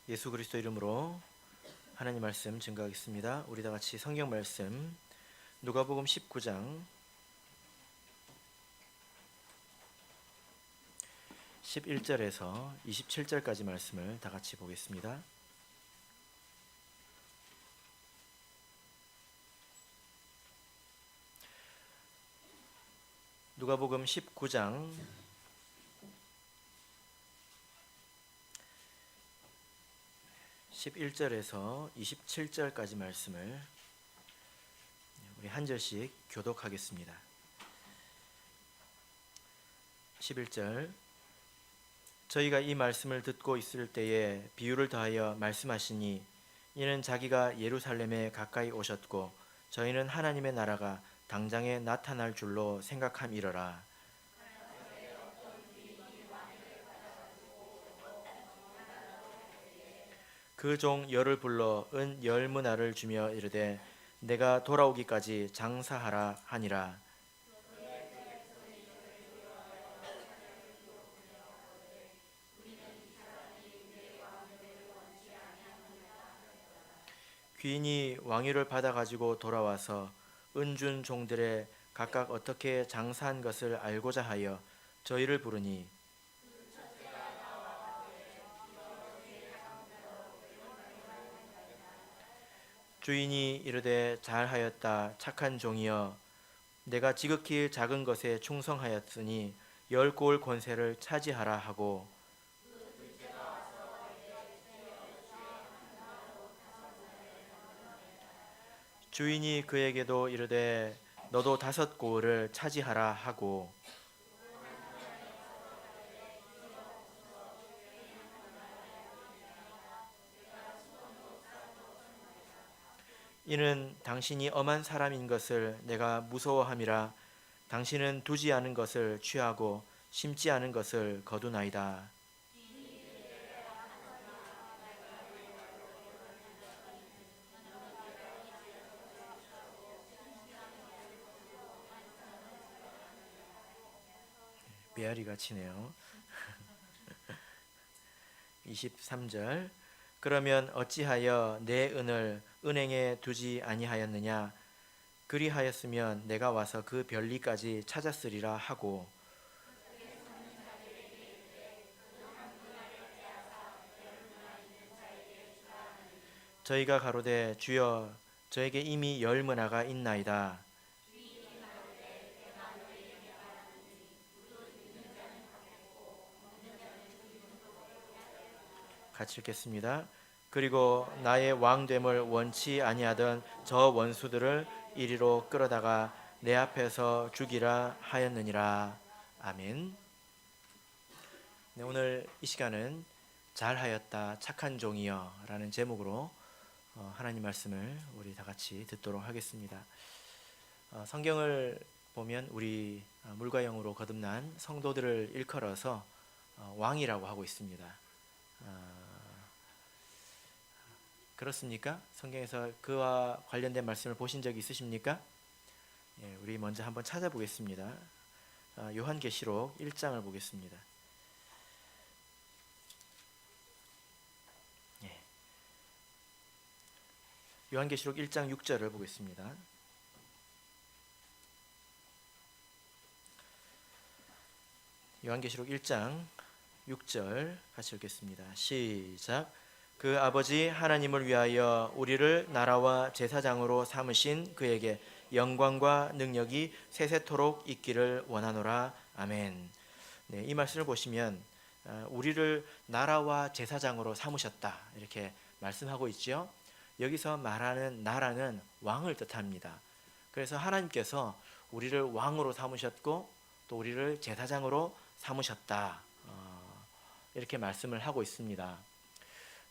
예수 그리스도 이름으로 하나님 말씀 증거하겠습니다. 우리 다 같이 성경 말씀 누가복음 19장 11절에서 27절까지 말씀을 다 같이 보겠습니다. 누가복음 19장 11절에서 27절까지 말씀을 우리 한 절씩 교독하겠습니다. 11절 저희가 이 말씀을 듣고 있을 때에 비유를 더하여 말씀하시니 이는 자기가 예루살렘에 가까이 오셨고 저희는 하나님의 나라가 당장에 나타날 줄로 생각함이러라. 그 종 열을 불러 은 10문화를 주며 이르되 내가 돌아오기까지 장사하라 하니라. 귀인이 왕위를 받아 가지고 돌아와서 은준 종들의 각각 어떻게 장사한 것을 알고자 하여 저희를 부르니 주인이 이르되 잘하였다 착한 종이여 내가 지극히 작은 것에 충성하였으니 10고을 권세를 차지하라 하고 주인이 그에게도 이르되 너도 5고을을 차지하라 하고 이는 당신이 엄한 사람인 것을 내가 무서워함이라. 당신은 두지 않은 것을 취하고 심지 않은 것을 거두나이다. 메아리가 치네요. 23절 그러면 어찌하여 내 은을 은행에 두지 아니하였느냐 그리하였으면 내가 와서 그 별리까지 찾았으리라 하고 저희가 가로되 주여 저에게 이미 10문화가 있나이다. 같이 읽겠습니다. 그리고 나의 왕됨을 원치 아니하던 저 원수들을 이리로 끌어다가 내 앞에서 죽이라 하였느니라. 아멘. 네, 오늘 이 시간은 잘하였다 착한 종이여 라는 제목으로 하나님 말씀을 우리 다 같이 듣도록 하겠습니다. 성경을 보면 우리 물과 영으로 거듭난 성도들을 일컬어서 왕이라고 하고 있습니다. 그렇습니까? 성경에서 그와 관련된 말씀을 보신 적이 있으십니까? 예, 우리 먼저 한번 찾아보겠습니다. 요한계시록 1장을 보겠습니다. 예. 요한계시록 1장 6절을 보겠습니다. 요한계시록 1장 6절 같이 읽겠습니다. 시작. 그 아버지 하나님을 위하여 우리를 나라와 제사장으로 삼으신 그에게 영광과 능력이 세세토록 있기를 원하노라. 아멘. 네, 이 말씀을 보시면 우리를 나라와 제사장으로 삼으셨다 이렇게 말씀하고 있죠. 여기서 말하는 나라는 왕을 뜻합니다. 그래서 하나님께서 우리를 왕으로 삼으셨고 또 우리를 제사장으로 삼으셨다 이렇게 말씀을 하고 있습니다.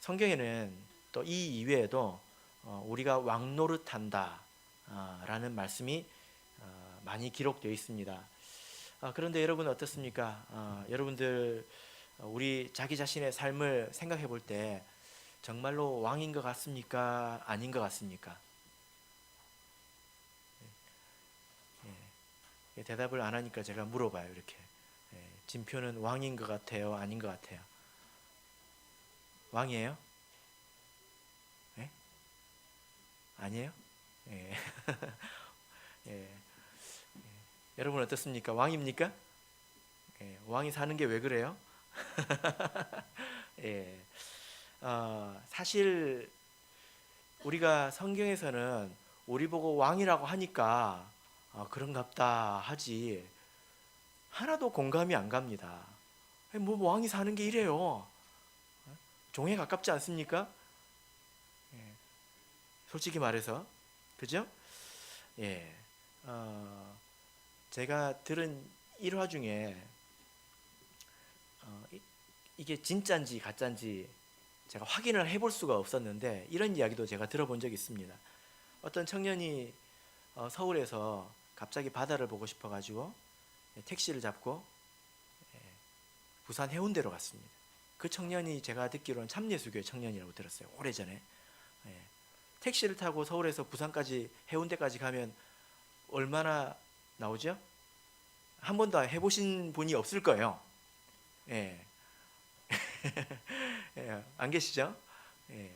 성경에는 또 이 이외에도 우리가 왕 노릇한다 라는 말씀이 많이 기록되어 있습니다. 그런데 여러분 어떻습니까? 여러분들 우리 자기 자신의 삶을 생각해 볼 때 정말로 왕인 것 같습니까? 아닌 것 같습니까? 대답을 안 하니까 제가 물어봐요. 이렇게 진표는 왕인 것 같아요? 아닌 것 같아요? 왕이에요? 아니에요? 예. 예. 여러분 어떻습니까? 왕입니까? 예. 왕이 사는 게 왜 그래요? 예. 사실 우리가 성경에서는 우리 보고 왕이라고 하니까 그런갑다 하지 하나도 공감이 안 갑니다. 뭐 왕이 사는 게 이래요. 종에 가깝지 않습니까? 예. 솔직히 말해서 그죠? 예. 제가 들은 일화 중에 이게 진짜인지 가짜인지 제가 확인을 해볼 수가 없었는데 이런 이야기도 제가 들어본 적이 있습니다. 어떤 청년이 서울에서 갑자기 바다를 보고 싶어가지고 택시를 잡고 부산 해운대로 갔습니다. 그 청년이 제가 듣기로는 참예수교의 청년이라고 들었어요. 오래전에. 택시를 타고 서울에서 부산까지 해운대까지 가면 얼마나 나오죠? 한 번도 해보신 분이 없을 거예요. 예. 예, 안 계시죠? 예.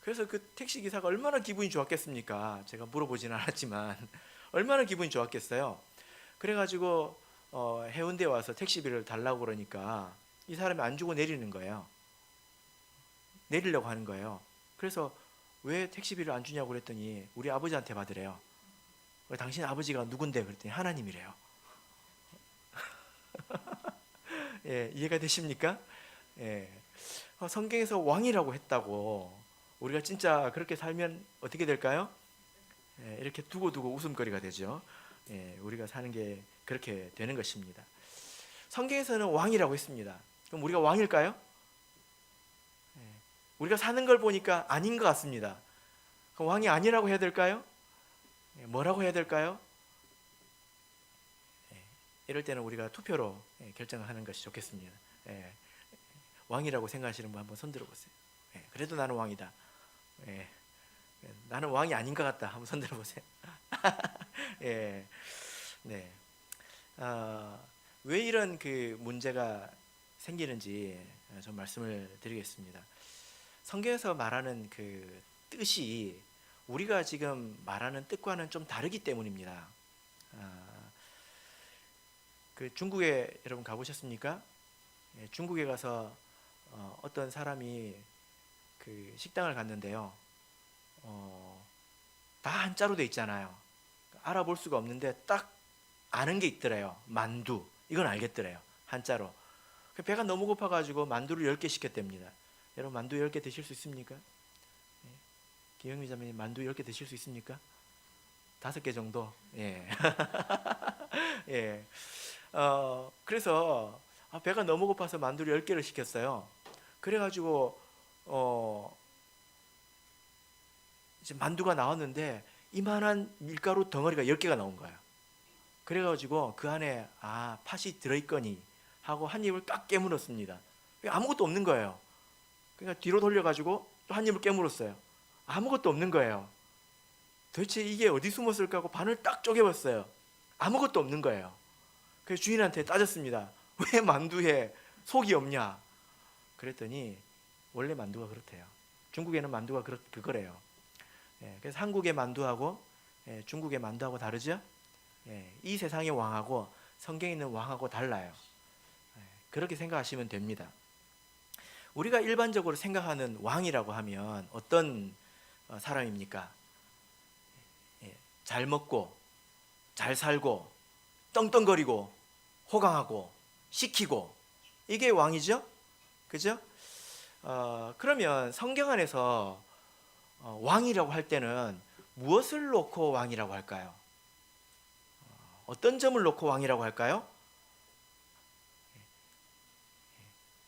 그래서 그 택시 기사가 얼마나 기분이 좋았겠습니까? 제가 물어보지는 않았지만 얼마나 기분이 좋았겠어요. 그래가지고 해운대 와서 택시비를 달라고 그러니까 이 사람이 안 주고 내리는 거예요. 내리려고 하는 거예요. 그래서 왜 택시비를 안 주냐고 그랬더니 우리 아버지한테 받으래요. 당신 아버지가 누군데? 그랬더니 하나님이래요. 예, 이해가 되십니까? 예. 성경에서 왕이라고 했다고 우리가 진짜 그렇게 살면 어떻게 될까요? 예, 이렇게 두고두고 웃음거리가 되죠. 예, 우리가 사는 게 그렇게 되는 것입니다. 성경에서는 왕이라고 했습니다. 그럼 우리가 왕일까요? 예, 우리가 사는 걸 보니까 아닌 것 같습니다. 그럼 왕이 아니라고 해야 될까요? 예, 뭐라고 해야 될까요? 예, 이럴 때는 우리가 투표로 결정을 하는 것이 좋겠습니다. 예, 왕이라고 생각하시는 분 한번 손 들어보세요. 예, 그래도 나는 왕이다. 예, 나는 왕이 아닌 것 같다. 한번 손 들어보세요. 예, 네. 왜 이런 그 문제가 생기는지 좀 말씀을 드리겠습니다. 성경에서 말하는 그 뜻이 우리가 지금 말하는 뜻과는 좀 다르기 때문입니다. 그 중국에 여러분 가보셨습니까? 예, 중국에 가서 어떤 사람이 그 식당을 갔는데요. 다 한자로 돼 있잖아요. 알아볼 수가 없는데 딱 아는 게 있더래요. 만두. 이건 알겠더래요. 한자로. 배가 너무 고파가지고 만두를 10개 시켰답니다. 여러분 만두 10개 드실 수 있습니까? 예. 김영미 자매님 만두 10개 드실 수 있습니까? 5개 정도? 예. 예. 그래서 배가 너무 고파서 만두를 10개를 시켰어요. 그래가지고 이제 만두가 나왔는데 이만한 밀가루 덩어리가 10개가 나온 거예요. 그래가지고 그 안에 팥이 들어있거니 하고 한 입을 딱 깨물었습니다. 아무것도 없는 거예요. 그러니까 뒤로 돌려가지고 또 한 입을 깨물었어요. 아무것도 없는 거예요. 도대체 이게 어디 숨었을까 하고 반을 딱 쪼개봤어요. 아무것도 없는 거예요. 그래서 주인한테 따졌습니다. 왜 만두에 속이 없냐? 그랬더니 원래 만두가 그렇대요. 중국에는 만두가 그거래요. 예, 그래서 한국의 만두하고 중국의 만두하고 다르죠? 예, 이 세상의 왕하고 성경에 있는 왕하고 달라요. 예, 그렇게 생각하시면 됩니다. 우리가 일반적으로 생각하는 왕이라고 하면 어떤 사람입니까? 예, 잘 먹고 잘 살고 떵떵거리고 호강하고 시키고 이게 왕이죠? 그죠? 그러면 성경 안에서 왕이라고 할 때는 무엇을 놓고 왕이라고 할까요? 어떤 점을 놓고 왕이라고 할까요?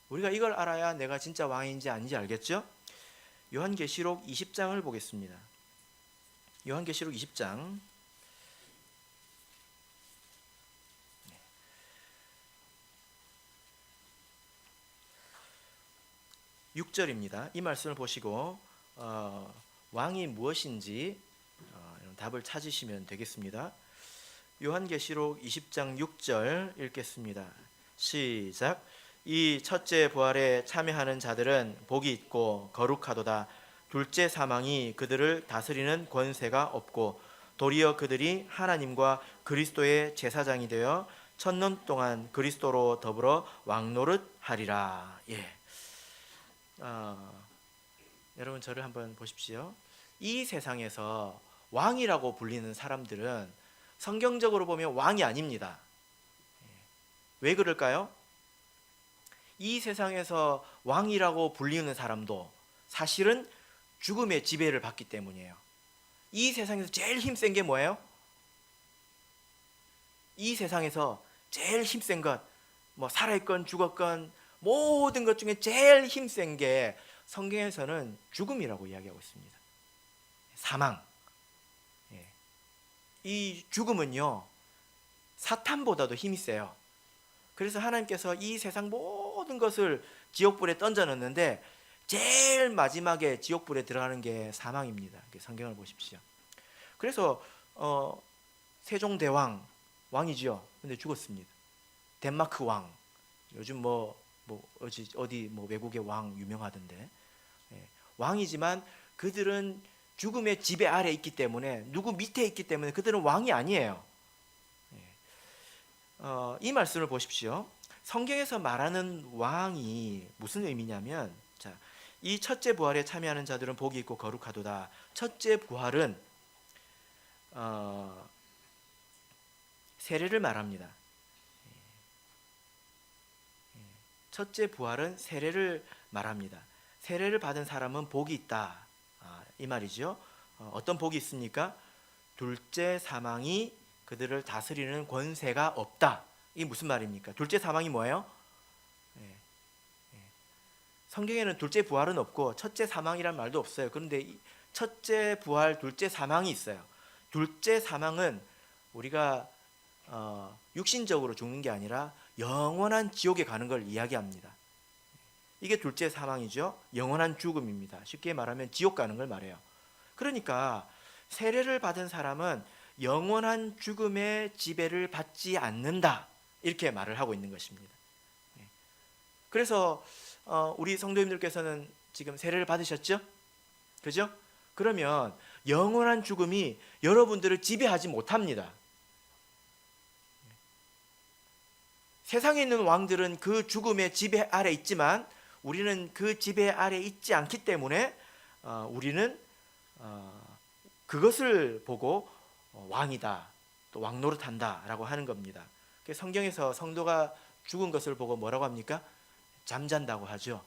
우리가 이걸 알아야 내가 진짜 왕인지 아닌지 알겠죠? 요한계시록 20장을 보겠습니다. 요한계시록 20장 6절입니다. 이 말씀을 보시고 왕이 무엇인지 답을 찾으시면 되겠습니다. 요한계시록 20장 6절 읽겠습니다. 시작. 이 첫째 부활에 참여하는 자들은 복이 있고 거룩하도다. 둘째 사망이 그들을 다스리는 권세가 없고 도리어 그들이 하나님과 그리스도의 제사장이 되어 천년 동안 그리스도로 더불어 왕노릇하리라. 예. 여러분 저를 한번 보십시오. 이 세상에서 왕이라고 불리는 사람들은 성경적으로 보면 왕이 아닙니다. 왜 그럴까요? 이 세상에서 왕이라고 불리는 사람도 사실은 죽음의 지배를 받기 때문이에요. 이 세상에서 제일 힘센 게 뭐예요? 이 세상에서 제일 힘센 것, 뭐 살아있건 죽었건 모든 것 중에 제일 힘센 게 성경에서는 죽음이라고 이야기하고 있습니다. 사망. 이 죽음은요, 사탄보다도 힘이 세요. 그래서 하나님께서 이 세상 모든 것을 지옥불에 던져넣는데 제일 마지막에 지옥불에 들어가는 게 사망입니다. 성경을 보십시오. 그래서 세종대왕 왕이죠. 근데 죽었습니다. 덴마크 왕, 요즘 어디 외국의 왕 유명하던데, 왕이지만 그들은 죽음의 지배 아래 있기 때문에, 누구 밑에 있기 때문에 그들은 왕이 아니에요. 이 말씀을 보십시오. 성경에서 말하는 왕이 무슨 의미냐면, 자, 이 첫째 부활에 참여하는 자들은 복이 있고 거룩하도다. 첫째 부활은 세례를 말합니다. 첫째 부활은 세례를 말합니다. 세례를 받은 사람은 복이 있다, 이 말이죠. 어떤 복이 있습니까? 둘째 사망이 그들을 다스리는 권세가 없다. 이게 무슨 말입니까? 둘째 사망이 뭐예요? 성경에는 둘째 부활은 없고 첫째 사망이란 말도 없어요. 그런데 첫째 부활, 둘째 사망이 있어요. 둘째 사망은 우리가 육신적으로 죽는 게 아니라 영원한 지옥에 가는 걸 이야기합니다. 이게 둘째 사망이죠. 영원한 죽음입니다. 쉽게 말하면 지옥 가는 걸 말해요. 그러니까 세례를 받은 사람은 영원한 죽음의 지배를 받지 않는다, 이렇게 말을 하고 있는 것입니다. 그래서 우리 성도님들께서는 지금 세례를 받으셨죠? 그죠? 그러면 영원한 죽음이 여러분들을 지배하지 못합니다. 세상에 있는 왕들은 그 죽음의 지배 아래 있지만 우리는 그 지배 아래 있지 않기 때문에 우리는 그것을 보고 왕이다, 또 왕노릇한다 라고 하는 겁니다. 성경에서 성도가 죽은 것을 보고 뭐라고 합니까? 잠잔다고 하죠.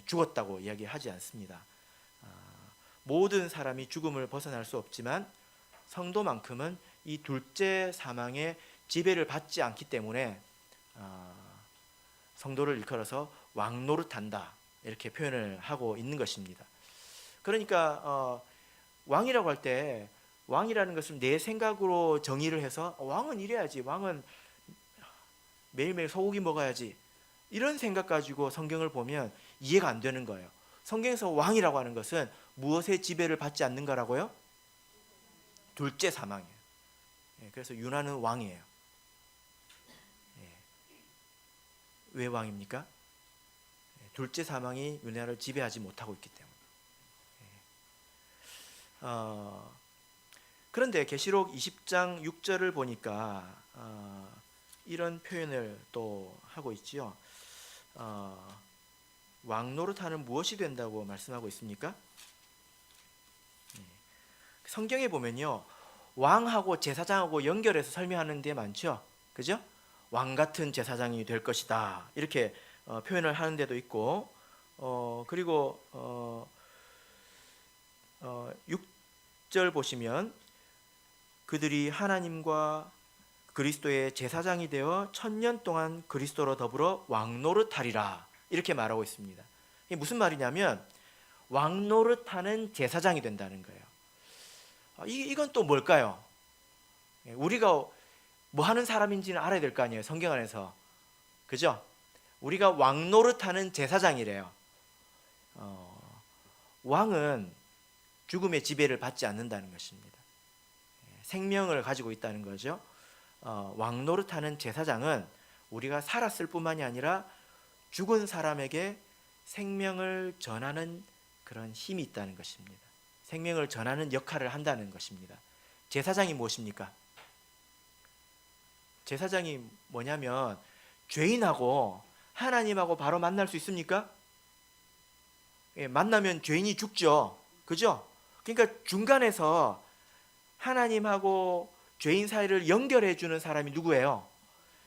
죽었다고 이야기하지 않습니다. 모든 사람이 죽음을 벗어날 수 없지만 성도만큼은 이 둘째 사망의 지배를 받지 않기 때문에 성도를 일컬어서 왕노릇한다, 이렇게 표현을 하고 있는 것입니다. 그러니까 왕이라고 할 때 왕이라는 것을 내 생각으로 정의를 해서 왕은 이래야지, 왕은 매일매일 소고기 먹어야지, 이런 생각 가지고 성경을 보면 이해가 안 되는 거예요. 성경에서 왕이라고 하는 것은 무엇의 지배를 받지 않는가라고요? 둘째 사망이에요. 그래서 유나는 왕이에요. 왜 왕입니까? 둘째 사망이 유나를 지배하지 못하고 있기 때문에. 그런데 계시록 20장 6절을 보니까 이런 표현을 또 하고 있지요. 왕노릇하는 무엇이 된다고 말씀하고 있습니까? 성경에 보면요, 왕하고 제사장하고 연결해서 설명하는 데 많죠. 그죠? 왕 같은 제사장이 될 것이다, 이렇게 표현을 하는 데도 있고, 그리고 6절 보시면 그들이 하나님과 그리스도의 제사장이 되어 천년 동안 그리스도로 더불어 왕노릇하리라, 이렇게 말하고 있습니다. 이게 무슨 말이냐면 왕노릇하는 제사장이 된다는 거예요. 이건 또 뭘까요? 우리가 뭐 하는 사람인지는 알아야 될 거 아니에요, 성경 안에서. 그죠? 우리가 왕노릇하는 제사장이래요. 왕은 죽음의 지배를 받지 않는다는 것입니다. 생명을 가지고 있다는 거죠. 왕노릇하는 제사장은 우리가 살았을 뿐만이 아니라 죽은 사람에게 생명을 전하는 그런 힘이 있다는 것입니다. 생명을 전하는 역할을 한다는 것입니다. 제사장이 무엇입니까? 제사장이 뭐냐면 죄인하고 하나님하고 바로 만날 수 있습니까? 예, 만나면 죄인이 죽죠. 그죠? 그러니까 중간에서 하나님하고 죄인 사이를 연결해 주는 사람이 누구예요?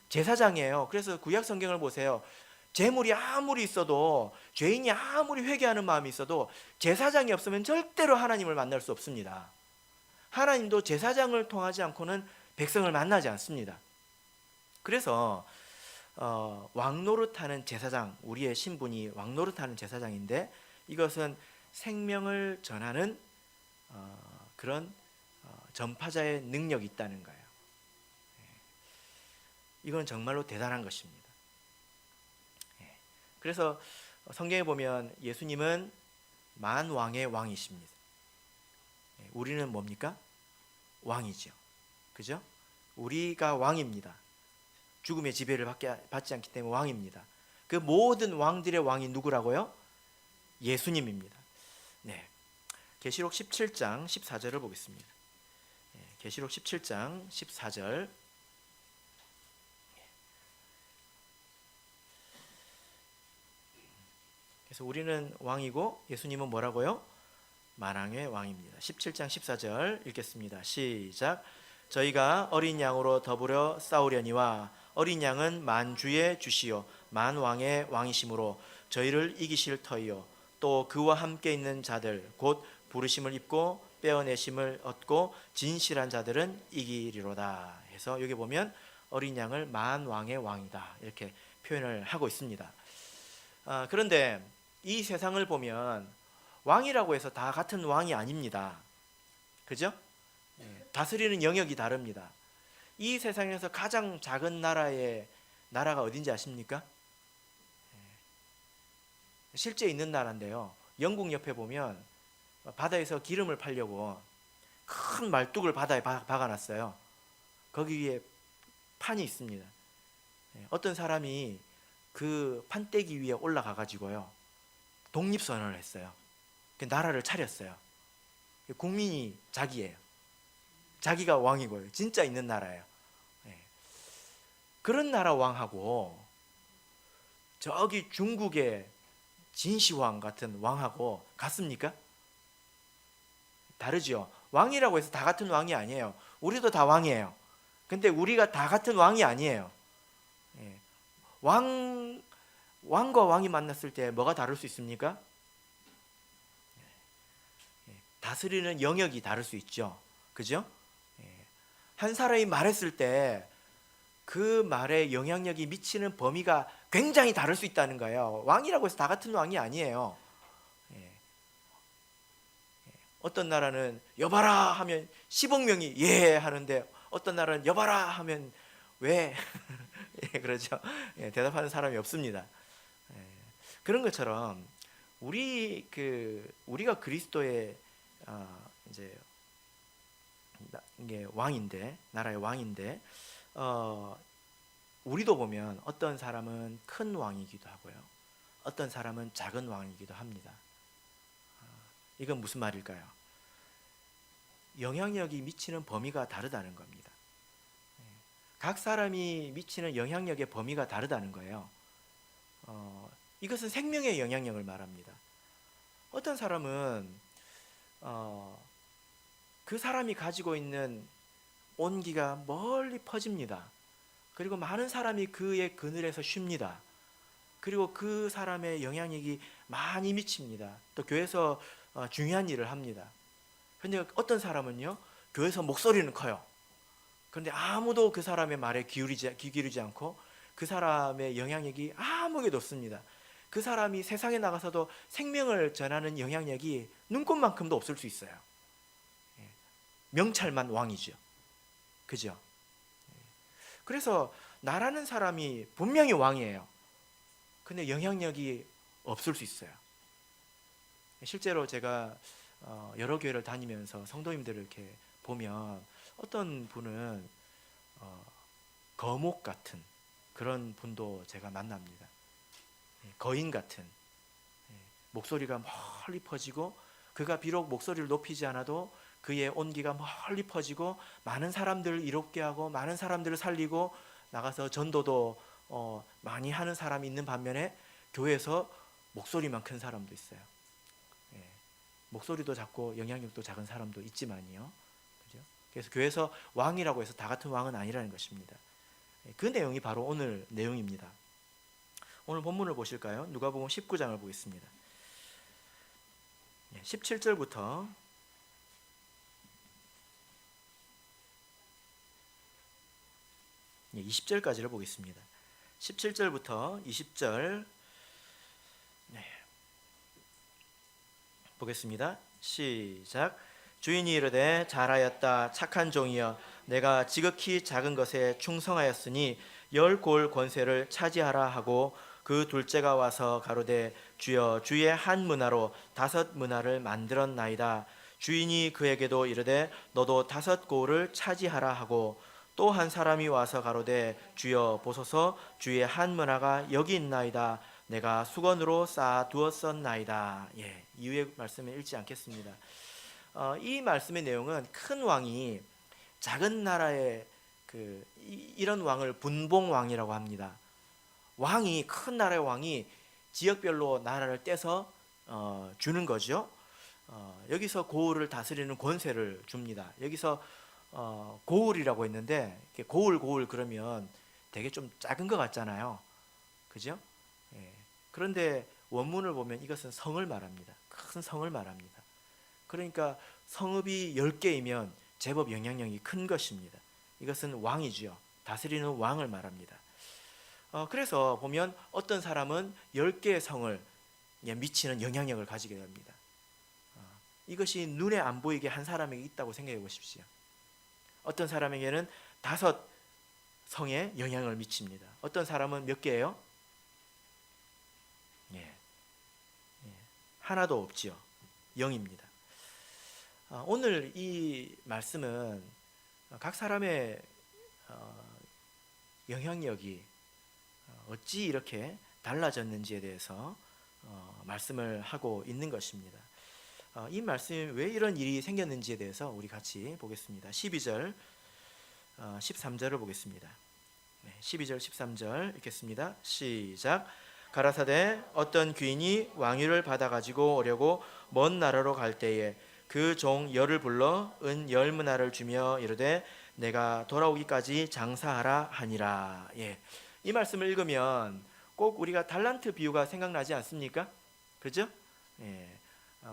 제사장이에요. 그래서 구약 성경을 보세요. 재물이 아무리 있어도, 죄인이 아무리 회개하는 마음이 있어도 제사장이 없으면 절대로 하나님을 만날 수 없습니다. 하나님도 제사장을 통하지 않고는 백성을 만나지 않습니다. 그래서 왕노릇하는 제사장, 우리의 신분이 왕노릇하는 제사장인데, 이것은 생명을 전하는 그런 전파자의 능력이 있다는 거예요. 이건 정말로 대단한 것입니다. 그래서 성경에 보면 예수님은 만왕의 왕이십니다. 우리는 뭡니까? 왕이죠. 그죠? 우리가 왕입니다. 죽음의 지배를 받지 않기 때문에 왕입니다. 그 모든 왕들의 왕이 누구라고요? 예수님입니다. 네. 계시록 17장 14절을 보겠습니다. 계시록 17장 14절. 그래서 우리는 왕이고 예수님은 뭐라고요? 만왕의 왕입니다. 17장 14절 읽겠습니다. 시작. 저희가 어린 양으로 더불어 싸우려니와 어린 양은 만주의 주시요 만왕의 왕이심으로 저희를 이기실 터이요 또 그와 함께 있는 자들 곧 부르심을 입고 빼어내심을 얻고 진실한 자들은 이기리로다 해서 여기 보면 어린 양을 만왕의 왕이다 이렇게 표현을 하고 있습니다. 그런데 이 세상을 보면 왕이라고 해서 다 같은 왕이 아닙니다. 그죠? 다스리는 영역이 다릅니다. 이 세상에서 가장 작은 나라가 어딘지 아십니까? 실제 있는 나라인데요. 영국 옆에 보면 바다에서 기름을 팔려고 큰 말뚝을 바다에 박아놨어요. 거기 위에 판이 있습니다. 어떤 사람이 그 판때기 위에 올라가 가지고요 독립선언을 했어요. 그 나라를 차렸어요. 국민이 자기예요. 자기가 왕이고요. 진짜 있는 나라예요. 그런 나라 왕하고 저기 중국의 진시황 같은 왕하고 같습니까? 다르죠. 왕이라고 해서 다 같은 왕이 아니에요. 우리도 다 왕이에요. 근데 우리가 다 같은 왕이 아니에요. 왕과 왕이 만났을 때 뭐가 다를 수 있습니까? 다스리는 영역이 다를 수 있죠. 그죠? 한 사람이 말했을 때 그 말에 영향력이 미치는 범위가 굉장히 다를 수 있다는 거예요. 왕이라고 해서 다 같은 왕이 아니에요. 어떤 나라는 여봐라 하면 10억 명이 예 하는데 어떤 나라는 여봐라 하면 왜 그러죠. 대답하는 사람이 없습니다. 그런 것처럼 우리가 그리스도의 이제 이게 왕인데 나라의 왕인데 우리도 보면 어떤 사람은 큰 왕이기도 하고요. 어떤 사람은 작은 왕이기도 합니다. 이건 무슨 말일까요? 영향력이 미치는 범위가 다르다는 겁니다. 각 사람이 미치는 영향력의 범위가 다르다는 거예요. 이것은 생명의 영향력을 말합니다. 어떤 사람은 그 사람이 가지고 있는 온기가 멀리 퍼집니다. 그리고 많은 사람이 그의 그늘에서 쉽니다. 그리고 그 사람의 영향력이 많이 미칩니다. 또 교회에서 중요한 일을 합니다. 그런데 어떤 사람은요, 교회에서 목소리는 커요. 그런데 아무도 그 사람의 말에 귀 기울이지 않고 그 사람의 영향력이 아무게도 없습니다. 그 사람이 세상에 나가서도 생명을 전하는 영향력이 눈꽃만큼도 없을 수 있어요. 명찰만 왕이죠. 그죠? 그래서 나라는 사람이 분명히 왕이에요. 근데 영향력이 없을 수 있어요. 실제로 제가 여러 교회를 다니면서 성도님들을 이렇게 보면 어떤 분은 거목 같은 그런 분도 제가 만납니다. 거인 같은 목소리가 멀리 퍼지고, 그가 비록 목소리를 높이지 않아도 그의 온기가 멀리 퍼지고 많은 사람들을 이롭게 하고 많은 사람들을 살리고 나가서 전도도 많이 하는 사람이 있는 반면에, 교회에서 목소리만 큰 사람도 있어요. 예. 목소리도 작고 영향력도 작은 사람도 있지만요. 그죠? 그래서 교회에서 왕이라고 해서 다 같은 왕은 아니라는 것입니다. 그 내용이 바로 오늘 내용입니다. 오늘 본문을 보실까요? 누가복음 19장을 보겠습니다. 17절부터 20절까지를 보겠습니다. 17절부터 20절 보겠습니다. 시작. 주인이 이르되 잘하였다 착한 종이여, 내가 지극히 작은 것에 충성하였으니 10골 권세를 차지하라 하고, 그 둘째가 와서 가로되 주여 주의 한 문화로 5 문화를 만들었나이다. 주인이 그에게도 이르되 너도 5골을 차지하라 하고, 또 한 사람이 와서 가로되 주여 보소서 주의 한 문화가 여기 있나이다. 내가 수건으로 쌓아 두었었나이다. 이후의 말씀을 읽지 않겠습니다. 이 말씀의 내용은 큰 왕이 작은 나라의 이런 왕을 분봉왕이라고 합니다. 왕이, 큰 나라의 왕이 지역별로 나라를 떼서 주는 거죠. 여기서 고을을 다스리는 권세를 줍니다. 여기서 고을이라고 했는데, 고을 그러면 되게 좀 작은 것 같잖아요. 그죠? 그런데 원문을 보면 이것은 성을 말합니다. 큰 성을 말합니다. 그러니까 성읍이 10개이면 제법 영향력이 큰 것입니다. 이것은 왕이죠. 다스리는 왕을 말합니다. 그래서 보면 어떤 사람은 10개의 성을 미치는 영향력을 가지게 됩니다. 이것이 눈에 안 보이게 한 사람에게 있다고 생각해 보십시오. 어떤 사람에게는 5 성에 영향을 미칩니다. 어떤 사람은 몇 개예요? 하나도 없지요. 0입니다. 오늘 이 말씀은 각 사람의 영향력이 어찌 이렇게 달라졌는지에 대해서 말씀을 하고 있는 것입니다. 이 말씀이 왜 이런 일이 생겼는지에 대해서 우리 같이 보겠습니다. 12절, 13절을 보겠습니다. 12절, 13절 읽겠습니다. 시작. 가라사대 어떤 귀인이 왕위를 받아가지고 오려고 먼 나라로 갈 때에 그 종 10을 불러 은 10문화를 주며 이르되 내가 돌아오기까지 장사하라 하니라. 이 말씀을 읽으면 꼭 우리가 달란트 비유가 생각나지 않습니까? 그죠?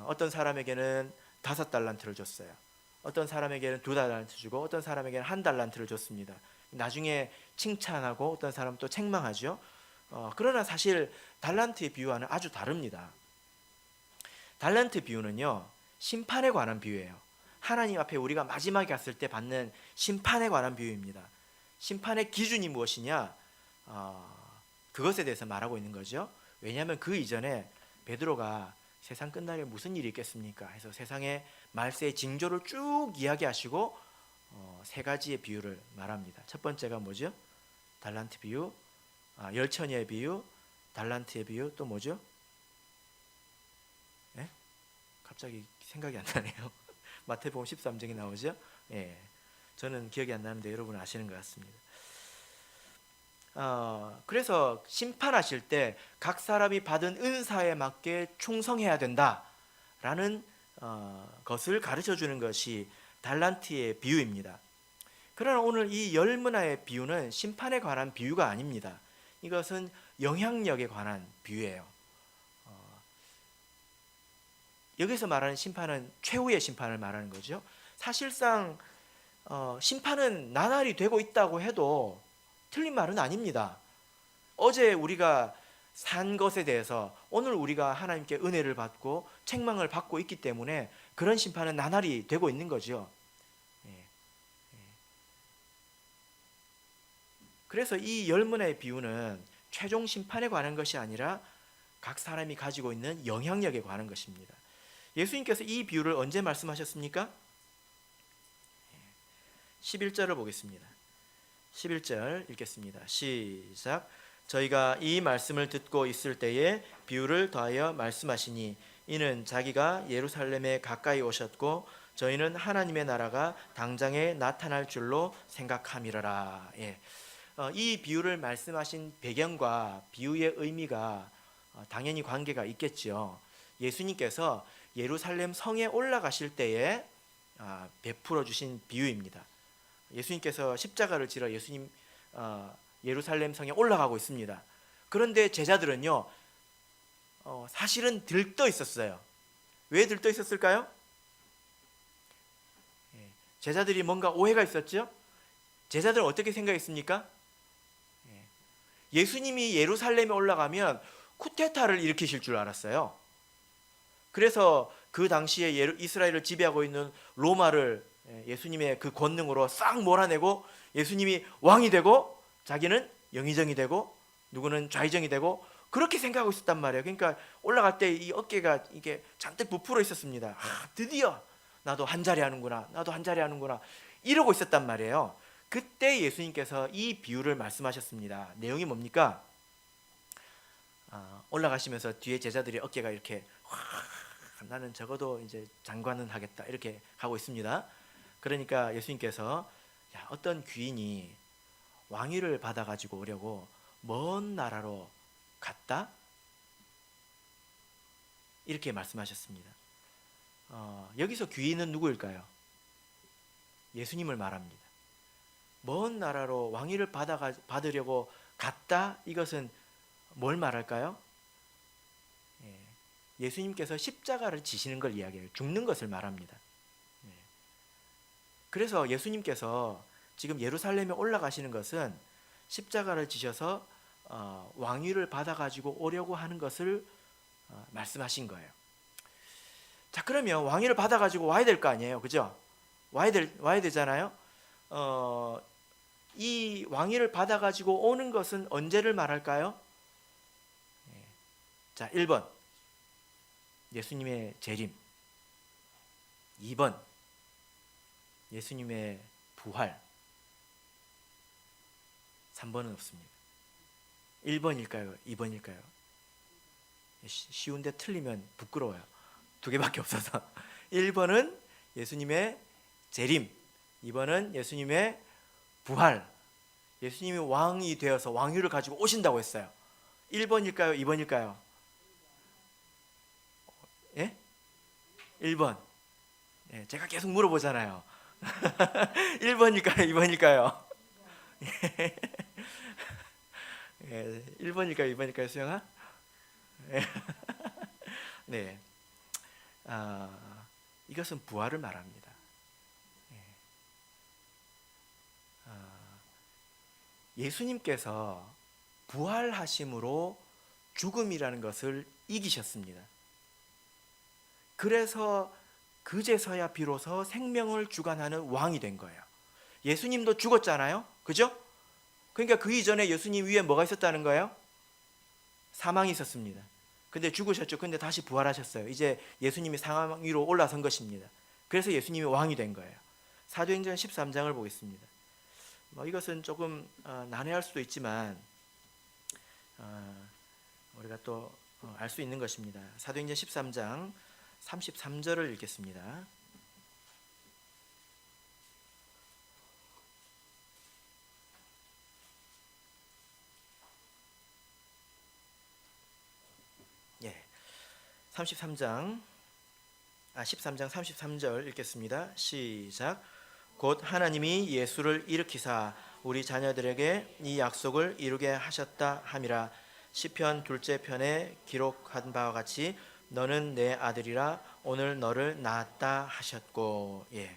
어떤 사람에게는 5달란트를 줬어요. 어떤 사람에게는 2달란트 주고 어떤 사람에게는 1달란트를 줬습니다. 나중에 칭찬하고 어떤 사람은 또 책망하죠. 그러나 사실 달란트의 비유와는 아주 다릅니다. 달란트 비유는요, 심판에 관한 비유예요. 하나님 앞에 우리가 마지막에 갔을 때 받는 심판에 관한 비유입니다. 심판의 기준이 무엇이냐? 그것에 대해서 말하고 있는 거죠. 왜냐하면 그 이전에 베드로가 세상 끝날에 무슨 일이 있겠습니까? 해서 세상의 말세의 징조를 쭉 이야기하시고 3가지의 비유를 말합니다. 첫 번째가 뭐죠? 달란트 비유, 열처녀의 비유, 달란트의 비유, 또 뭐죠? 갑자기 생각이 안 나네요. 마태복음 13장이 나오죠? 저는 기억이 안 나는데 여러분 아시는 것 같습니다. 그래서 심판하실 때 각 사람이 받은 은사에 맞게 충성해야 된다라는 것을 가르쳐 주는 것이 달란트의 비유입니다. 그러나 오늘 이 10문화의 비유는 심판에 관한 비유가 아닙니다. 이것은 영향력에 관한 비유예요. 여기서 말하는 심판은 최후의 심판을 말하는 거죠. 사실상 심판은 나날이 되고 있다고 해도 틀린 말은 아닙니다. 어제 우리가 산 것에 대해서 오늘 우리가 하나님께 은혜를 받고 책망을 받고 있기 때문에 그런 심판은 나날이 되고 있는 거죠. 그래서 이 10문화의 비유는 최종 심판에 관한 것이 아니라 각 사람이 가지고 있는 영향력에 관한 것입니다. 예수님께서 이 비유를 언제 말씀하셨습니까? 11절을 보겠습니다. 11절 읽겠습니다. 시작. 저희가 이 말씀을 듣고 있을 때에 비유를 더하여 말씀하시니 이는 자기가 예루살렘에 가까이 오셨고 저희는 하나님의 나라가 당장에 나타날 줄로 생각함이러라. 예. 이 비유를 말씀하신 배경과 비유의 의미가 당연히 관계가 있겠죠. 예수님께서 예루살렘 성에 올라가실 때에 베풀어 주신 비유입니다. 예수님께서 십자가를 지러 예루살렘 성에 올라가고 있습니다. 그런데 제자들은요, 사실은 들떠 있었어요. 왜 들떠 있었을까요? 제자들이 뭔가 오해가 있었죠. 제자들은 어떻게 생각했습니까? 예수님이 예루살렘에 올라가면 쿠데타를 일으키실 줄 알았어요. 그래서 그 당시에 이스라엘을 지배하고 있는 로마를 예수님의 그 권능으로 싹 몰아내고 예수님이 왕이 되고 자기는 영의정이 되고 누구는 좌의정이 되고 그렇게 생각하고 있었단 말이에요. 그러니까 올라갈 때 이 어깨가 이게 잔뜩 부풀어 있었습니다. 드디어 나도 한 자리 하는구나, 나도 한 자리 하는구나 이러고 있었단 말이에요. 그때 예수님께서 이 비유를 말씀하셨습니다. 내용이 뭡니까? 올라가시면서 뒤에 제자들이 어깨가 이렇게 나는 적어도 이제 장관은 하겠다 이렇게 하고 있습니다. 그러니까 예수님께서 어떤 귀인이 왕위를 받아가지고 오려고 먼 나라로 갔다? 이렇게 말씀하셨습니다. 여기서 귀인은 누구일까요? 예수님을 말합니다. 먼 나라로 왕위를 받으려고 갔다? 이것은 뭘 말할까요? 예수님께서 십자가를 지시는 걸 이야기해요. 죽는 것을 말합니다. 그래서 예수님께서 지금 예루살렘에 올라가시는 것은 십자가를 지셔서 왕위를 받아가지고 오려고 하는 것을 말씀하신 거예요. 자, 그러면 왕위를 받아가지고 와야 될 거 아니에요, 그죠? 와야 되잖아요. 이 왕위를 받아가지고 오는 것은 언제를 말할까요? 자, 1번 예수님의 재림, 2번 예수님의 부활, 3번은 없습니다. 1번일까요? 2번일까요? 쉬운데 틀리면 부끄러워요. 두 개밖에 없어서. 1번은 예수님의 재림, 2번은 예수님의 부활. 예수님이 왕이 되어서 왕위를 가지고 오신다고 했어요. 1번일까요? 2번일까요? 예? 1번. 예, 제가 계속 물어보잖아요. 1번일까요? 2번일까요? 예, 1번일까요? 2번일까요? 수영아? 네. 이것은 부활을 말합니다. 예수님께서 부활하심으로 죽음이라는 것을 이기셨습니다. 그래서 그제서야 비로소 생명을 주관하는 왕이 된 거예요. 예수님도 죽었잖아요, 그죠? 그러니까 그 이전에 예수님 위에 뭐가 있었다는 거예요? 사망이 있었습니다. 근데 죽으셨죠. 근데 다시 부활하셨어요. 이제 예수님이 상황 위로 올라선 것입니다. 그래서 예수님이 왕이 된 거예요. 사도행전 13장을 보겠습니다. 이것은 조금 난해할 수도 있지만 우리가 또 알 수 있는 것입니다. 사도행전 13장 33절을 읽겠습니다. 예, 13장 33절 읽겠습니다. 시작. 곧 하나님이 예수를 일으키사 우리 자녀들에게 이 약속을 이루게 하셨다 함이라. 시편 둘째 편에 기록한 바와 같이 너는 내 아들이라 오늘 너를 낳았다 하셨고. 예.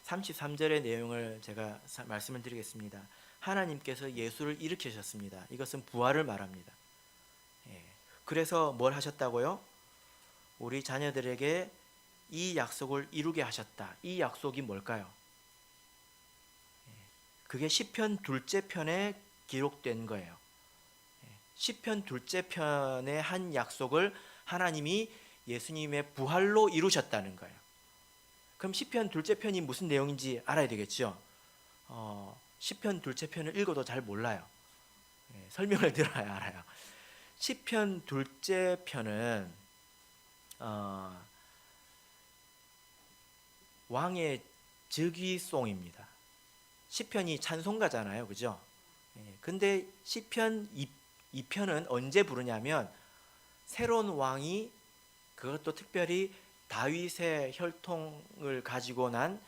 33절의 내용을 제가 말씀을 드리겠습니다. 하나님께서 예수를 일으키셨습니다. 이것은 부활을 말합니다. 예. 그래서 뭘 하셨다고요? 우리 자녀들에게 이 약속을 이루게 하셨다. 이 약속이 뭘까요? 그게 시편 둘째 편에 기록된 거예요. 시편 둘째 편의 한 약속을 하나님이 예수님의 부활로 이루셨다는 거예요. 그럼 시편 둘째 편이 무슨 내용인지 알아야 되겠죠. 시편 둘째 편을 읽어도 잘 몰라요. 설명을 들어야 알아요. 시편 둘째 편은 왕의 즉위송입니다. 시편이 찬송가잖아요, 그죠? 근데 시편 2편은 언제 부르냐면 새로운 왕이, 그것도 특별히 다윗의 혈통을 가지고 난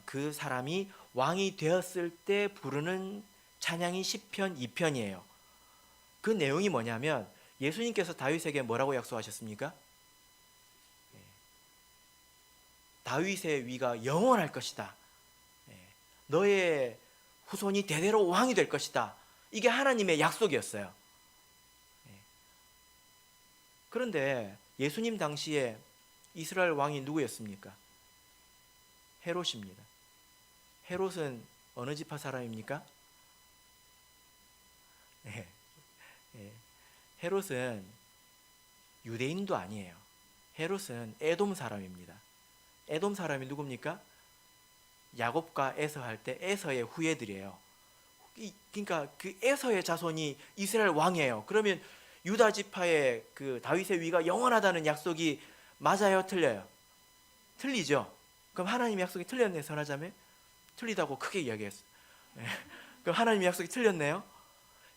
그 사람이 왕이 되었을 때 부르는 찬양이 시편 2편이에요. 그 내용이 뭐냐면 예수님께서 다윗에게 뭐라고 약속하셨습니까? 다윗의 위가 영원할 것이다. 너의 후손이 대대로 왕이 될 것이다. 이게 하나님의 약속이었어요. 그런데 예수님 당시에 이스라엘 왕이 누구였습니까? 헤롯입니다. 헤롯은 어느 지파 사람입니까? 헤롯은 유대인도 아니에요. 헤롯은 에돔 사람입니다. 에돔 사람이 누굽니까? 야곱과 에서 할 때 에서의 후예들이에요. 그러니까 그 에서의 자손이 이스라엘 왕이에요. 그러면 유다 지파의 그 다윗의 위가 영원하다는 약속이 맞아요, 틀려요? 틀리죠. 그럼 하나님의 약속이 틀렸네, 선하자매? 틀리다고 크게 이야기했어. 그럼 하나님의 약속이 틀렸네요.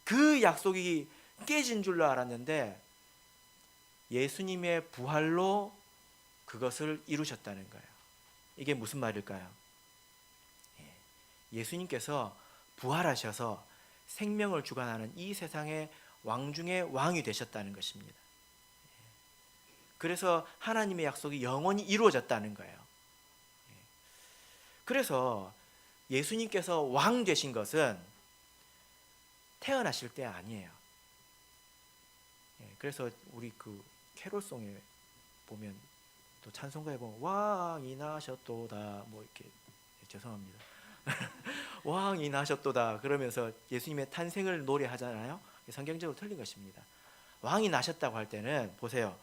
그 약속이 깨진 줄로 알았는데 예수님의 부활로 그것을 이루셨다는 거예요. 이게 무슨 말일까요? 예수님께서 부활하셔서 생명을 주관하는 이 세상의 왕 중에 왕이 되셨다는 것입니다. 그래서 하나님의 약속이 영원히 이루어졌다는 거예요. 그래서 예수님께서 왕 되신 것은 태어나실 때 아니에요. 그래서 우리 그 캐롤송에 보면 또 찬송가에 보면 왕이 나셨도다 뭐 이렇게, 죄송합니다. 왕이 나셨도다 그러면서 예수님의 탄생을 노래하잖아요. 성경적으로 틀린 것입니다. 왕이 나셨다고 할 때는 보세요.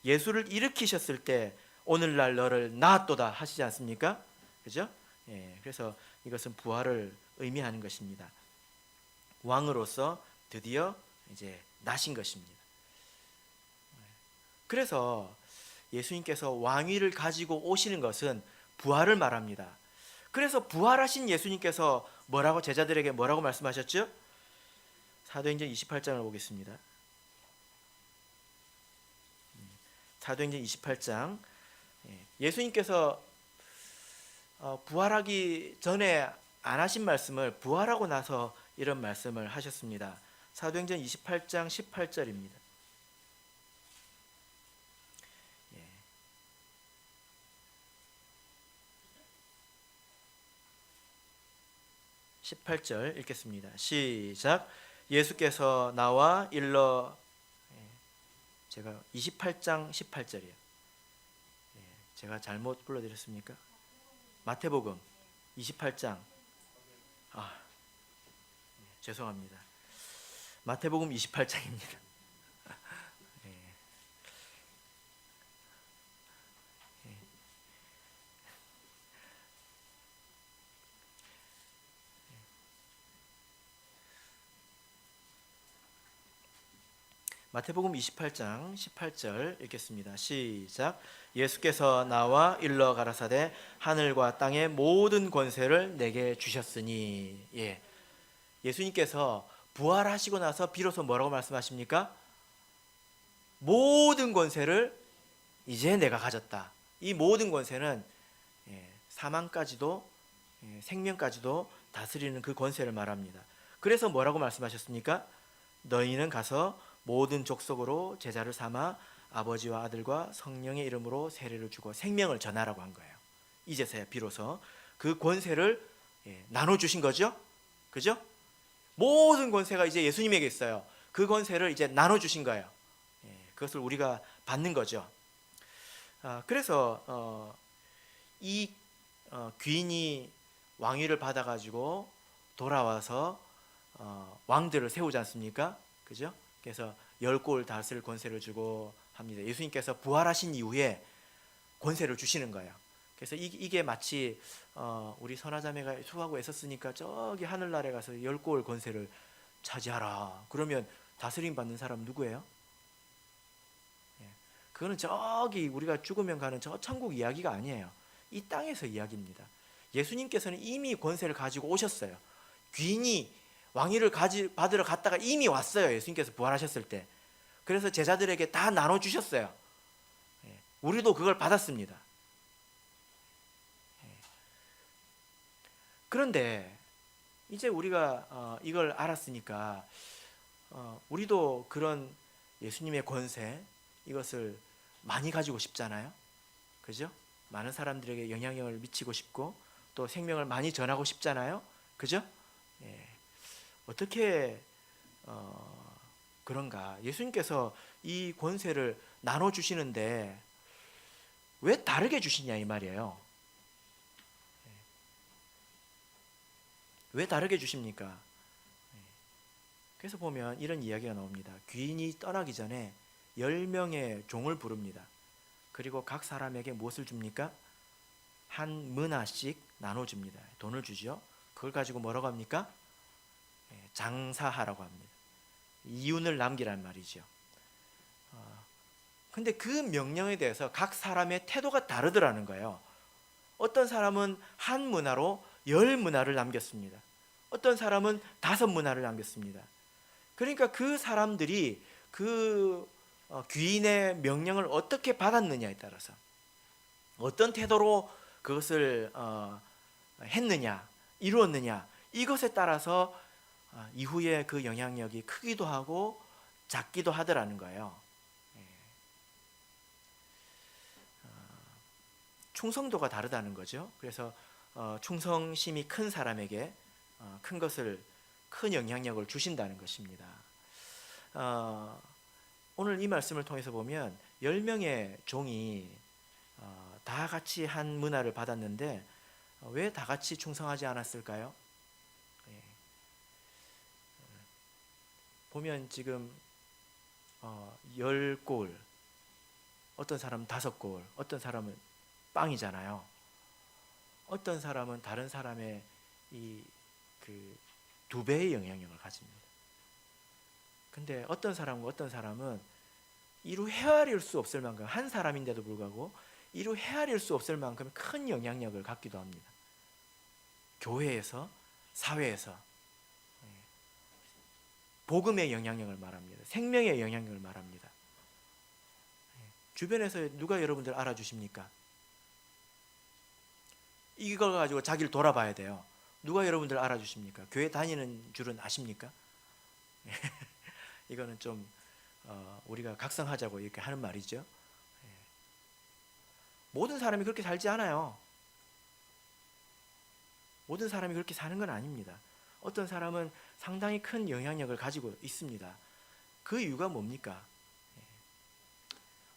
예수를 일으키셨을 때 오늘날 너를 낳았도다 하시지 않습니까? 그죠? 그래서 이것은 부활을 의미하는 것입니다. 왕으로서 드디어 이제 나신 것입니다. 그래서 예수님께서 왕위를 가지고 오시는 것은 부활을 말합니다. 그래서 부활하신 예수님께서 뭐라고 제자들에게 뭐라고 말씀하셨죠? 사도행전 28장을 보겠습니다. 사도행전 28장. 예수님께서 부활하기 전에 안 하신 말씀을 부활하고 나서 이런 말씀을 하셨습니다. 사도행전 28장 18절입니다. 18절 읽겠습니다. 시작. 예수께서 나와 일러, 제가 28장 18절이에요. 제가 잘못 불러드렸습니까? 마태복음 28장. 죄송합니다. 마태복음 28장입니다. 마태복음 28장 18절 읽겠습니다. 시작. 예수께서 나와 일러 가라사대 하늘과 땅의 모든 권세를 내게 주셨으니. 예수님께서 부활하시고 나서 비로소 뭐라고 말씀하십니까? 모든 권세를 이제 내가 가졌다. 이 모든 권세는 사망까지도 생명까지도 다스리는 그 권세를 말합니다. 그래서 뭐라고 말씀하셨습니까? 너희는 가서 모든 족속으로 제자를 삼아 아버지와 아들과 성령의 이름으로 세례를 주고 생명을 전하라고 한 거예요. 이제서야 비로소 그 권세를 나눠주신 거죠. 그죠? 모든 권세가 이제 예수님에게 있어요. 그 권세를 이제 나눠주신 거예요. 그것을 우리가 받는 거죠. 그래서 이 귀인이 왕위를 받아가지고 돌아와서 왕들을 세우지 않습니까? 그죠? 그래서 10골 다스릴 권세를 주고 합니다. 예수님께서 부활하신 이후에 권세를 주시는 거예요. 그래서 이게 마치 우리 선하자매가 수고하고 애썼으니까 저기 하늘나라에 가서 10골 권세를 차지하라. 그러면 다스림 받는 사람 누구예요? 그거는 저기 우리가 죽으면 가는 저 천국 이야기가 아니에요. 이 땅에서 이야기입니다. 예수님께서는 이미 권세를 가지고 오셨어요. 귀인이 왕위를 받으러 갔다가 이미 왔어요. 예수님께서 부활하셨을 때. 그래서 제자들에게 다 나눠주셨어요. 우리도 그걸 받았습니다. 그런데 이제 우리가 이걸 알았으니까 우리도 그런 예수님의 권세 이것을 많이 가지고 싶잖아요. 그죠? 많은 사람들에게 영향력을 미치고 싶고 또 생명을 많이 전하고 싶잖아요. 그죠? 어떻게 그런가? 예수님께서 이 권세를 나눠 주시는데 왜 다르게 주시냐 이 말이에요. 왜 다르게 주십니까? 그래서 보면 이런 이야기가 나옵니다. 귀인이 떠나기 전에 10명의 종을 부릅니다. 그리고 각 사람에게 무엇을 줍니까? 한 문화씩 나눠줍니다. 돈을 주죠. 그걸 가지고 뭐라고 합니까? 장사하라고 합니다. 이윤을 남기란 말이죠. 근데 그 명령에 대해서 각 사람의 태도가 다르더라는 거예요. 어떤 사람은 한 문화로 10문화를 남겼습니다. 어떤 사람은 5문화를 남겼습니다. 그러니까 그 사람들이 그 귀인의 명령을 어떻게 받았느냐에 따라서 어떤 태도로 그것을 했느냐, 이루었느냐 이것에 따라서 이후에 그 영향력이 크기도 하고 작기도 하더라는 거예요. 충성도가 다르다는 거죠. 그래서 충성심이 큰 사람에게 큰 영향력을 주신다는 것입니다. 오늘 이 말씀을 통해서 보면 10명의 종이 다 같이 한 문화를 받았는데 왜 다 같이 충성하지 않았을까요? 보면 지금 10골, 어떤 사람은 5골, 어떤 사람은 빵이잖아요. 어떤 사람은 다른 사람의 그 2배의 영향력을 가집니다. 근데 어떤 사람과 어떤 사람은 이루 헤아릴 수 없을 만큼, 한 사람인데도 불구하고 이루 헤아릴 수 없을 만큼 큰 영향력을 갖기도 합니다. 교회에서, 사회에서 복음의 영향력을 말합니다. 생명의 영향력을 말합니다. 주변에서 누가 여러분들 알아주십니까? 이걸 가지고 자기를 돌아봐야 돼요. 누가 여러분들 알아주십니까? 교회 다니는 줄은 아십니까? 이거는 좀 우리가 각성하자고 이렇게 하는 말이죠. 모든 사람이 그렇게 살지 않아요. 모든 사람이 그렇게 사는 건 아닙니다. 어떤 사람은 상당히 큰 영향력을 가지고 있습니다. 그 이유가 뭡니까?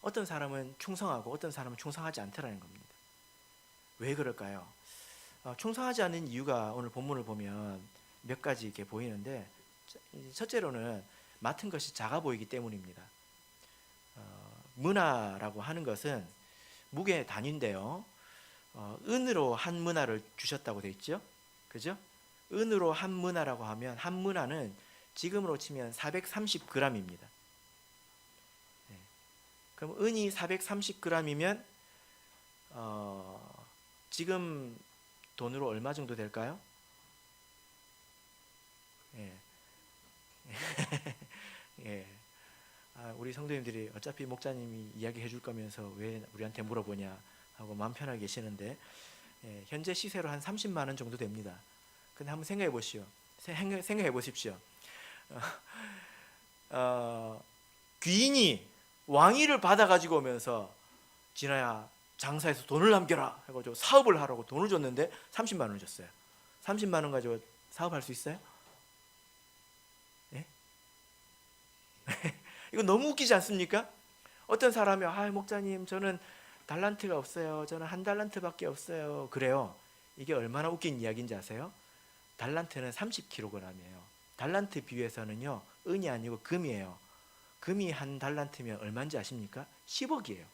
어떤 사람은 충성하고 어떤 사람은 충성하지 않더라는 겁니다. 왜 그럴까요? 충성하지 않는 이유가 오늘 본문을 보면 몇 가지 이렇게 보이는데, 첫째로는 맡은 것이 작아 보이기 때문입니다. 문화라고 하는 것은 무게 단위인데요. 은으로 한 문화를 주셨다고 되어 있죠. 그죠? 은으로 한 문화라고 하면 한 문화는 지금으로 치면 430g입니다. 그럼 은이 430g이면 지금 돈으로 얼마 정도 될까요? 예. 우리 성도님들이 어차피 목사님이 이야기해 줄 거면서 왜 우리한테 물어보냐 하고 마음 편하게 계시는데, 현재 시세로 한 30만 원 정도 됩니다. 근데 한번 생각해 보십시오. 귀인이 왕위를 받아 가지고 오면서 진아야 장사해서 돈을 남겨라 해가지고 사업을 하라고 돈을 줬는데 30만 원을 줬어요. 30만 원 가지고 사업할 수 있어요? 예? 이거 너무 웃기지 않습니까? 어떤 사람이 목사님 저는 달란트가 없어요. 저는 한 달란트밖에 없어요. 그래요. 이게 얼마나 웃긴 이야기인지 아세요? 달란트는 30kg이에요. 달란트 비유에서는요, 은이 아니고 금이에요. 금이 한 달란트면 얼마인지 아십니까? 10억이에요.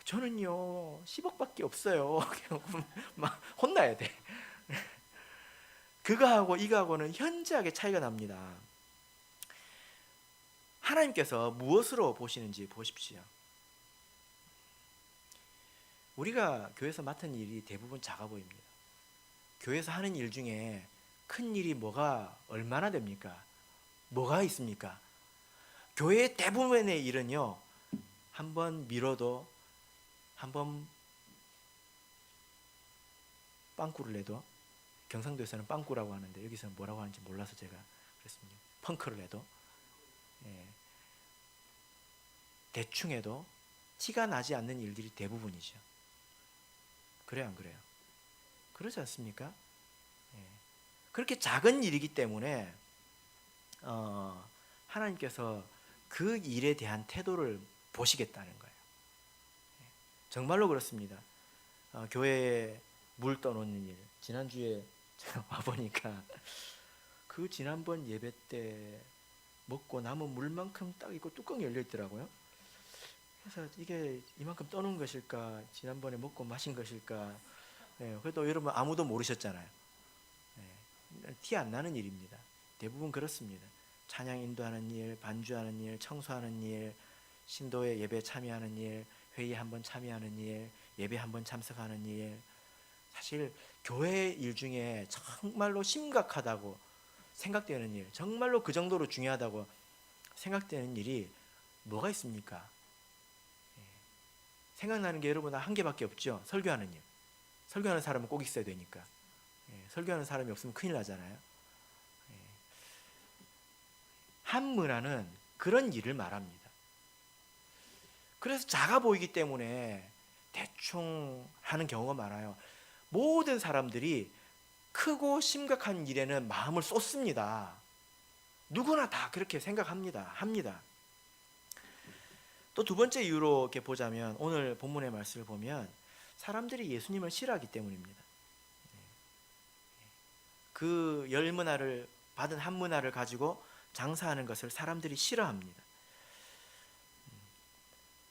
저는요 10억밖에 없어요. 막 혼나야 돼. 그거하고 이거하고는 현저하게 차이가 납니다. 하나님께서 무엇으로 보시는지 보십시오. 우리가 교회에서 맡은 일이 대부분 작아 보입니다. 교회에서 하는 일 중에 큰 일이 뭐가 얼마나 됩니까? 뭐가 있습니까? 교회의 대부분의 일은요, 한번 밀어도, 한번 빵꾸를 내도, 경상도에서는 빵꾸라고 하는데 여기서는 뭐라고 하는지 몰라서 제가 그랬습니다. 펑크를 내도, 예, 대충 해도 티가 나지 않는 일들이 대부분이죠. 그래요, 안 그래요? 그렇지 않습니까? 예. 그렇게 작은 일이기 때문에 하나님께서 그 일에 대한 태도를 보시겠다는 거예요. 예. 정말로 그렇습니다. 교회에 물 떠놓는 일, 지난주에 제가 와보니까 그 지난번 예배 때 먹고 남은 물만큼 딱 있고 뚜껑이 열려 있더라고요. 그래서 이게 이만큼 떠놓은 것일까, 지난번에 먹고 마신 것일까. 예, 그래도 여러분 아무도 모르셨잖아요. 예, 티 안 나는 일입니다. 대부분 그렇습니다. 찬양 인도하는 일, 반주하는 일, 청소하는 일, 신도의 예배 참여하는 일, 회의 한번 참여하는 일, 예배 한번 참석하는 일. 사실 교회 일 중에 정말로 심각하다고 생각되는 일, 정말로 그 정도로 중요하다고 생각되는 일이 뭐가 있습니까? 생각나는 게 여러분 한 개밖에 없죠. 설교하는 일. 설교하는 사람은 꼭 있어야 되니까. 설교하는 사람이 없으면 큰일 나잖아요. 한 문화는 그런 일을 말합니다. 그래서 작아 보이기 때문에 대충 하는 경우가 많아요. 모든 사람들이 크고 심각한 일에는 마음을 쏟습니다. 누구나 다 그렇게 생각합니다. 또 두 번째 이유로 이렇게 보자면, 오늘 본문의 말씀을 보면 사람들이 예수님을 싫어하기 때문입니다. 그 열 문화를 받은 한 문화를 가지고 장사하는 것을 사람들이 싫어합니다.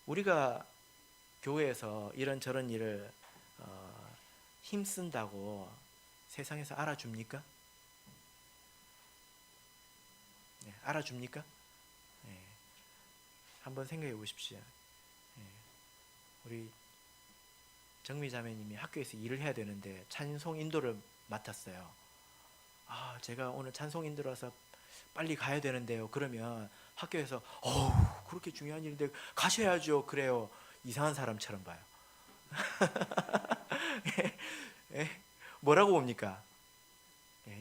우리가 교회에서 이런저런 일을 힘쓴다고 세상에서 알아줍니까? 네, 알아줍니까? 네, 한번 생각해 보십시오. 네, 우리 정미 자매님이 학교에서 일을 해야 되는데 찬송 인도를 맡았어요. 제가 오늘 찬송 인도라서 빨리 가야 되는데요. 그러면 학교에서 그렇게 중요한 일인데 가셔야죠. 그래요. 이상한 사람처럼 봐요. 뭐라고 봅니까?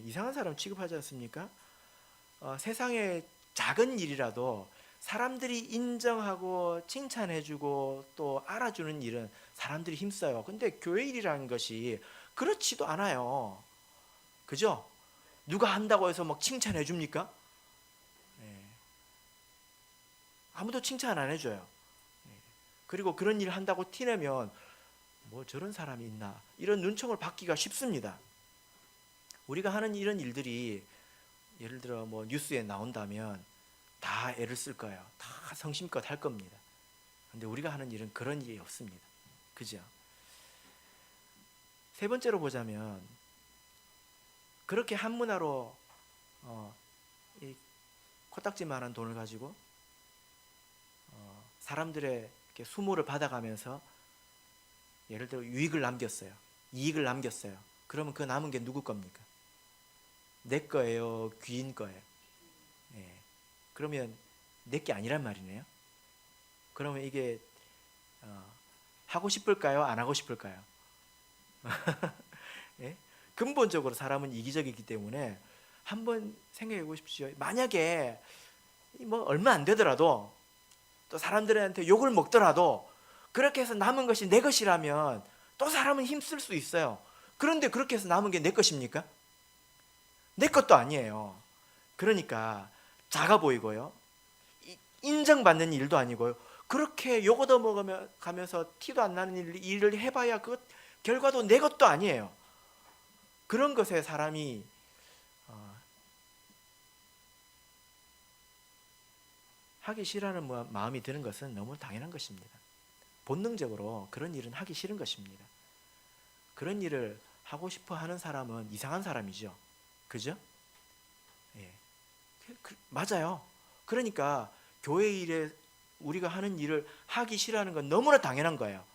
이상한 사람 취급하지 않습니까? 세상의 작은 일이라도 사람들이 인정하고 칭찬해주고 또 알아주는 일은 사람들이 힘써요. 근데 교회 일이라는 것이 그렇지도 않아요. 그죠? 누가 한다고 해서 막 칭찬해 줍니까? 아무도 칭찬 안 해줘요. 그리고 그런 일을 한다고 티내면 뭐 저런 사람이 있나, 이런 눈총을 받기가 쉽습니다. 우리가 하는 이런 일들이 예를 들어 뭐 뉴스에 나온다면 다 애를 쓸 거예요. 다 성심껏 할 겁니다. 근데 우리가 하는 일은 그런 일이 없습니다. 그죠? 세 번째로 보자면, 그렇게 한 문화로 이 코딱지만한 돈을 가지고 사람들의 이렇게 수모를 받아가면서 예를 들어 이익을 남겼어요. 그러면 그 남은 게 누구 겁니까? 내 거예요? 귀인 거예요? 그러면 내 게 아니란 말이네요. 그러면 이게 하고 싶을까요? 안 하고 싶을까요? 근본적으로 사람은 이기적이기 때문에 한번 생각해 보십시오. 만약에 뭐 얼마 안 되더라도, 또 사람들한테 욕을 먹더라도 그렇게 해서 남은 것이 내 것이라면 또 사람은 힘쓸 수 있어요. 그런데 그렇게 해서 남은 게 내 것입니까? 내 것도 아니에요. 그러니까 작아 보이고요, 인정받는 일도 아니고요, 그렇게 욕 얻어먹으면서 티도 안 나는 일을 해봐야 그 결과도 내 것도 아니에요. 그런 것에 사람이 하기 싫어하는 마음이 드는 것은 너무 당연한 것입니다. 본능적으로 그런 일은 하기 싫은 것입니다. 그런 일을 하고 싶어 하는 사람은 이상한 사람이죠. 그죠? 예. 맞아요. 그러니까 교회 일에 우리가 하는 일을 하기 싫어하는 건 너무나 당연한 거예요.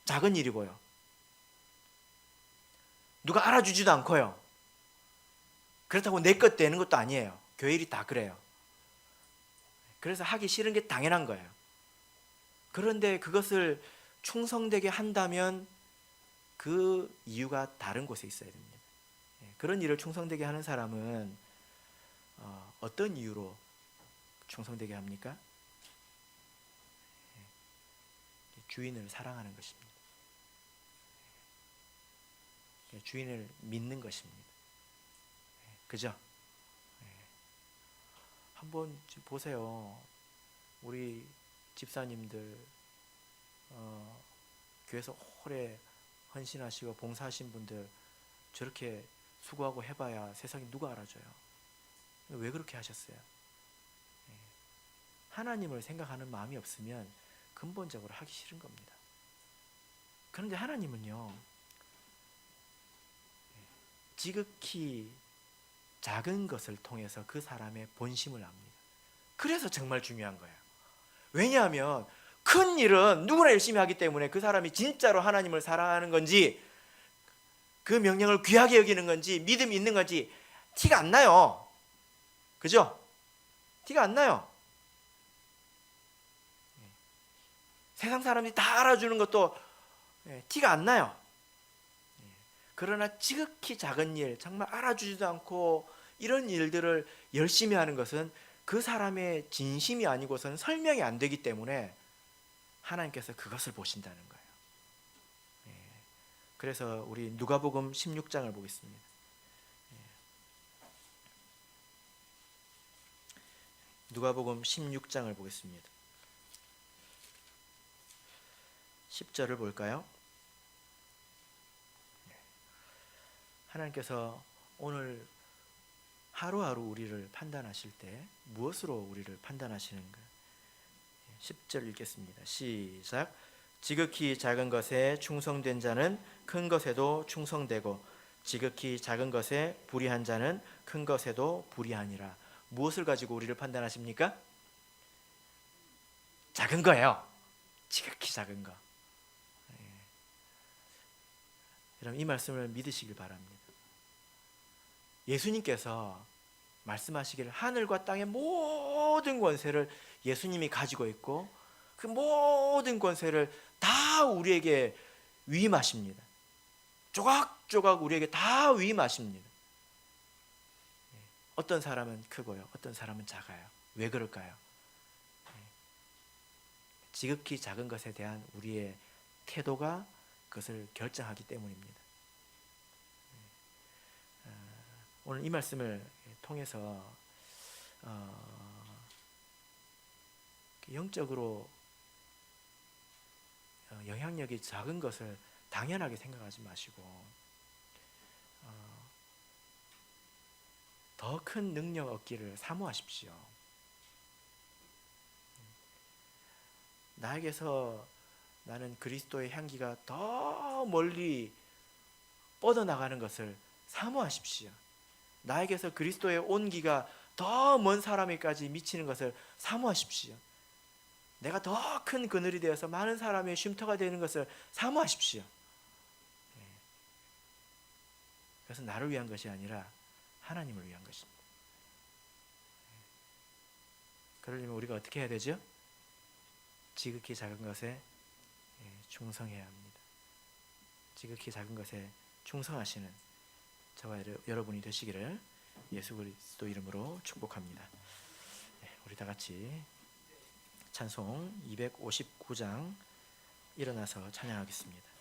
작은 일이고요. 누가 알아주지도 않고요. 그렇다고 내 것 되는 것도 아니에요. 교회 일이 다 그래요. 그래서 하기 싫은 게 당연한 거예요. 그런데 그것을 충성되게 한다면 그 이유가 다른 곳에 있어야 됩니다. 그런 일을 충성되게 하는 사람은 어떤 이유로 충성되게 합니까? 주인을 사랑하는 것입니다. 주인을 믿는 것입니다. 그죠? 한번 보세요. 우리 집사님들 교회에서 오래 헌신하시고 봉사하신 분들 저렇게 수고하고 해봐야 세상에 누가 알아줘요? 왜 그렇게 하셨어요? 하나님을 생각하는 마음이 없으면 근본적으로 하기 싫은 겁니다. 그런데 하나님은요, 지극히 작은 것을 통해서 그 사람의 본심을 압니다. 그래서 정말 중요한 거예요. 왜냐하면 큰 일은 누구나 열심히 하기 때문에 그 사람이 진짜로 하나님을 사랑하는 건지 그 명령을 귀하게 여기는 건지 믿음이 있는 건지 티가 안 나요. 그죠? 티가 안 나요. 세상 사람들이 다 알아주는 것도 티가 안 나요. 그러나 지극히 작은 일, 정말 알아주지도 않고 이런 일들을 열심히 하는 것은 그 사람의 진심이 아니고서는 설명이 안 되기 때문에 하나님께서 그것을 보신다는 거예요. 그래서 우리 누가복음 16장을 보겠습니다. 누가복음 16장을 보겠습니다. 10절을 볼까요? 하나님께서 오늘 하루하루 우리를 판단하실 때 무엇으로 우리를 판단하시는가? 10절 읽겠습니다. 시작. 지극히 작은 것에 충성된 자는 큰 것에도 충성되고 지극히 작은 것에 불의한 자는 큰 것에도 불의하니라. 무엇을 가지고 우리를 판단하십니까? 작은 거예요. 지극히 작은 거. 여러분 이 말씀을 믿으시길 바랍니다. 예수님께서 말씀하시기를 하늘과 땅의 모든 권세를 예수님이 가지고 있고 그 모든 권세를 다 우리에게 위임하십니다. 조각조각 우리에게 다 위임하십니다. 어떤 사람은 크고요, 어떤 사람은 작아요. 왜 그럴까요? 지극히 작은 것에 대한 우리의 태도가 그것을 결정하기 때문입니다. 오늘 이 말씀을 통해서 영적으로 영향력이 작은 것을 당연하게 생각하지 마시고 더 큰 능력 얻기를 사모하십시오. 나에게서 나는 그리스도의 향기가 더 멀리 뻗어나가는 것을 사모하십시오. 나에게서 그리스도의 온기가 더 먼 사람에까지 미치는 것을 사모하십시오. 내가 더 큰 그늘이 되어서 많은 사람의 쉼터가 되는 것을 사모하십시오. 그것은 나를 위한 것이 아니라 하나님을 위한 것입니다. 그러려면 우리가 어떻게 해야 되죠? 지극히 작은 것에 충성해야 합니다. 지극히 작은 것에 충성하시는 저와 여러분이 되시기를 예수 그리스도 이름으로 축복합니다. 우리 다 같이 찬송 259장 일어나서 찬양하겠습니다.